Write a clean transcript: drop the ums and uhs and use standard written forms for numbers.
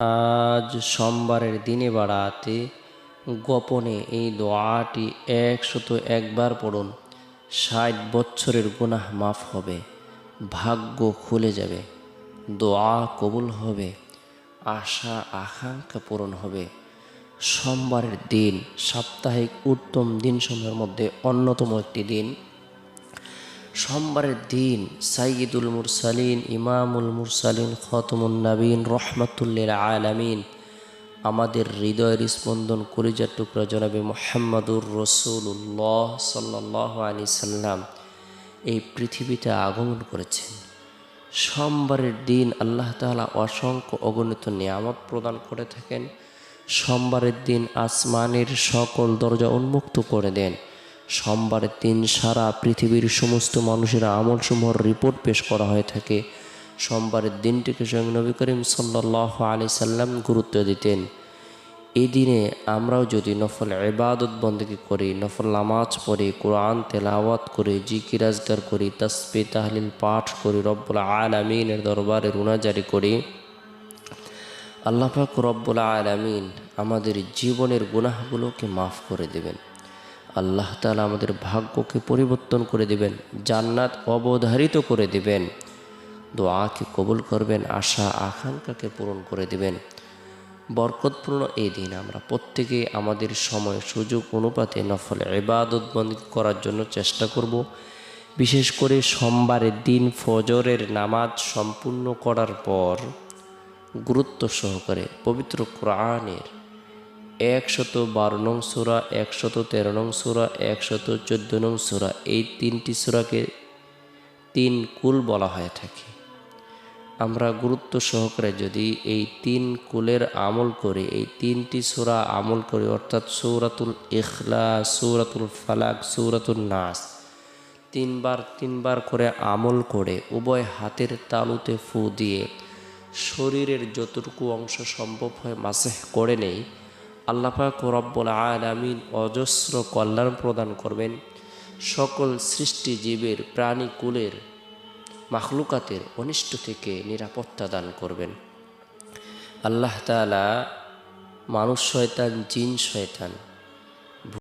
আজ সোমবারের দিনে বাড়াতে গোপনে এই দোয়াটি 101 বার পড়ুন। 60 বছরের গুনাহ মাফ হবে, ভাগ্য খুলে যাবে, দোয়া কবুল হবে, আশা আকাঙ্ক্ষা পূরণ হবে। সোমবারের দিন সাপ্তাহিক উত্তম দিনসমূহের মধ্যে অন্যতম একটি দিন। সোমবারের দিন সাইয়্যিদুল মুরসালিন, ইমামুল মুরসালিন, খতমুন নবীন, রহমাতুল্লিল আলামিন, আমাদের হৃদয়ের স্পন্দন কলিজার টুকরা জনাবে মুহাম্মদুর রাসূলুল্লাহ সাল্লাল্লাহু আলাইহি সাল্লাম এই পৃথিবীতে আগমন করেছেন। সোমবারের দিন আল্লাহ তাআলা অসংখ্য অগণিত নিয়ামত প্রদান করে থাকেন। সোমবারের দিন আসমানের সকল দরজা উন্মুক্ত করে দেন। সোমবারের দিন সারা পৃথিবীর সমস্ত মানুষের আমলসমূহের রিপোর্ট পেশ করা হয়ে থাকে। সোমবারের দিনটিকে স্বয়ং নবী করিম সাল্লাল্লাহু আলাইহি সাল্লাম গুরুত্ব দিতেন। এই দিনে আমরাও যদি নফল ইবাদত বন্দেগী করি, নফল নামাজ পড়ি, কোরআন তেলাওয়াত করি, জিকির আজকার করি, তাসবিহ তাহলিল পাঠ করি, রব্বুল আলামিনের দরবারে রুনাজারি করি, আল্লাহ পাক রব্বুল আলামিন আমাদের জীবনের গুনাহগুলোকে মাফ করে দেবেন। আল্লাহ তাআলা আমাদের ভাগ্যকে পরিবর্তন করে দেবেন, জান্নাত অবধারিত করে দেবেন, দোয়াকে কবুল করবেন, আশা আকাঙ্ক্ষাকে পূরণ করে দেবেন। বরকতপূর্ণ এই দিন আমরা প্রত্যেকে আমাদের সময় সুযোগ অনুপাতে নফল ইবাদত বন্দেগী করার জন্য চেষ্টা করব। বিশেষ করে সোমবারের দিন ফজরের নামাজ সম্পূর্ণ করার পর গুরুত্ব সহকারে পবিত্র কোরআনের 112 নং সূরা, 113 নং সূরা, 114 নং সূরা, এই তিনটি সূরাকে তিন কুল বলা হয়ে থাকে। আমরা গুরুত্ব সহকারে যদি এই তিন কুলের আমল করি, এই তিনটি সূরা আমল করি, অর্থাৎ সূরাতুল ইখলাস, সূরাতুল ফালাক, সূরাতুন নাস, তিনবার করে আমল করে উভয় হাতের তালুতে ফু দিয়ে শরীরের যতটুকু অংশ সম্ভব হয় মাসেহ করে নেই, আল্লাহ পাক রব্বুল আলামিন অজস্র কল্যাণ প্রদান করবেন। সকল সৃষ্টিজীবের প্রাণীকুলের মাখলুকাতের অনিষ্ট থেকে নিরাপত্তা দান করবেন। আল্লাহ তাআলা মানুষ শয়তান, জিন শয়তান